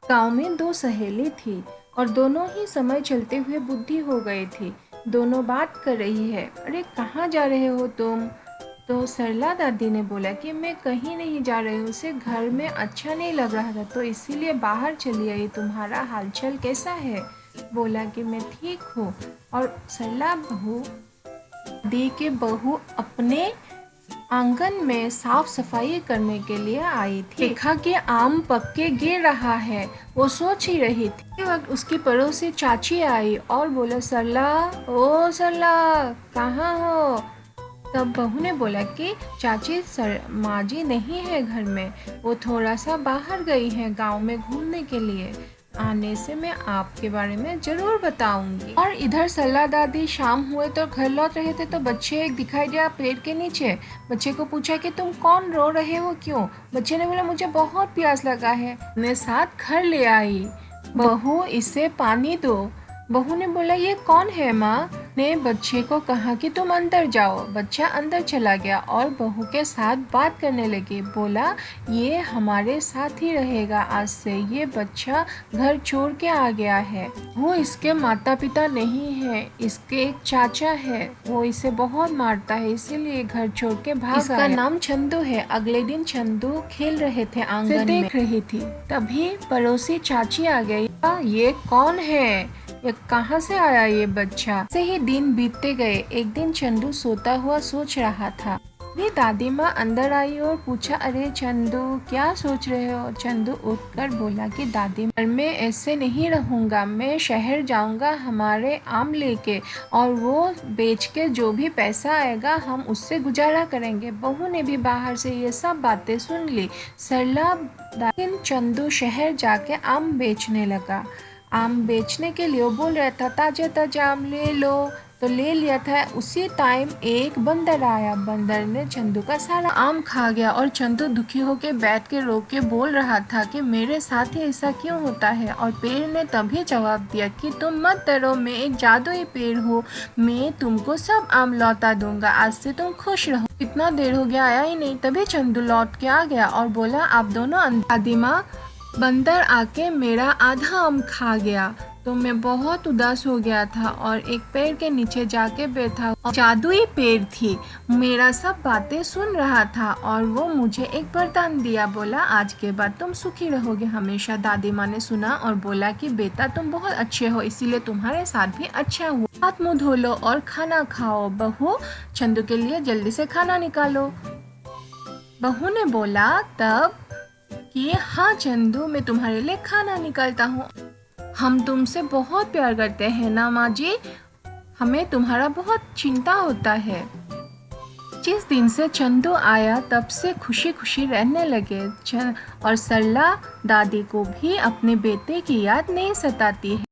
गांव में दो सहेली थी और दोनों ही समय चलते हुए बुद्धि हो गई थी। दोनों बात कर रही है। अरे कहाँ जा रहे हो तुम? तो सरला दादी ने बोला कि मैं कहीं नहीं जा रही हूँ, उसे घर में अच्छा नहीं लग रहा था तो इसीलिए बाहर चली आई। तुम्हारा हालचाल कैसा है? बोला कि मैं ठीक हूँ। और सरला दी के बहू अपने आंगन में साफ सफाई करने के लिए आई थी। देखा कि आम पक के गिर रहा है। वो सोच ही रही थी कि वक्त उसकी पड़ोसी चाची आई और बोले, सरला, ओ सरला, कहाँ हो? तब बहू ने बोला कि चाची माँ जी नहीं है घर में, वो थोड़ा सा बाहर गई है गांव में घूमने के लिए। आने से मैं आपके बारे में जरूर बताऊंगी। और इधर सल्ला दादी शाम हुए तो घर लौट रहे थे तो बच्चे एक दिखाई दिया पेड़ के नीचे। बच्चे को पूछा कि तुम कौन, रो रहे हो क्यों? बच्चे ने बोला, मुझे बहुत प्यास लगा है, अपने साथ घर ले आई। बहू, इसे पानी दो। बहू ने बोला, ये कौन है माँ? ने बच्चे को कहा कि तुम अंदर जाओ। बच्चा अंदर चला गया और बहू के साथ बात करने लगी। बोला, ये हमारे साथ ही रहेगा आज से। ये बच्चा घर छोड़ के आ गया है। वो इसके माता पिता नहीं है, इसके एक चाचा है, वो इसे बहुत मारता है, इसीलिए घर छोड़ के भाग इसका आया। नाम चंदू है। अगले दिन चंदू खेल रहे थे आंगन में, देख रही थी। तभी पड़ोसी चाची आ गई। ये कौन है? ये कहाँ से आया ये बच्चा? से ही दिन बीतते गए। एक दिन चंदू सोता हुआ सोच रहा था। मेरी दादी माँ अंदर आई और पूछा, अरे चंदू, क्या सोच रहे हो? चंदू उठकर बोला कि दादी, मैं ऐसे नहीं रहूँगा, मैं शहर जाऊँगा हमारे आम लेके, और वो बेच के जो भी पैसा आएगा हम उससे गुजारा करेंगे। बहू ने भी बाहर से ये सब बातें सुन ली। सरला दिन चंदू शहर जाके आम बेचने लगा। आम बेचने के लिए वो बोल रहा था, ताजा ताजा आम ले लो। तो ले लिया था। उसी टाइम एक बंदर आया। बंदर ने चंदू का सारा आम खा गया और चंदू दुखी होकर बैठ के रो के बोल रहा था कि मेरे साथ ही ऐसा क्यों होता है। और पेड़ ने तभी जवाब दिया कि तुम मत डरो, मैं एक जादुई पेड़ हूँ, मैं तुमको सब आम लौटा दूंगा, आज से तुम खुश रहो। कितना देर हो गया, आया ही नहीं। तभी चंदू लौट के आ गया और बोला, आप दोनों दादी माँ, बंदर आके मेरा आधा आम खा गया। तो मैं बहुत उदास हो गया था और एक पेड़ के नीचे जाके बैठा। जादुई पेड़ थी, मेरा सब बातें सुन रहा था और वो मुझे एक वरदान दिया। बोला, आज के बाद तुम सुखी रहोगे हमेशा। दादी माँ ने सुना और बोला कि बेटा, तुम बहुत अच्छे हो, इसीलिए तुम्हारे साथ भी अच्छा हुआ। हाथ मुंह धो लो और खाना खाओ। बहू, चंदू के लिए जल्दी से खाना निकालो। बहू ने बोला तब कि हाँ चंदू, मैं तुम्हारे लिए खाना निकालता हूँ। हम तुमसे बहुत प्यार करते हैं ना माँ जी, हमें तुम्हारा बहुत चिंता होता है। जिस दिन से चंदू आया तब से खुशी खुशी रहने लगे और सरला दादी को भी अपने बेटे की याद नहीं सताती है।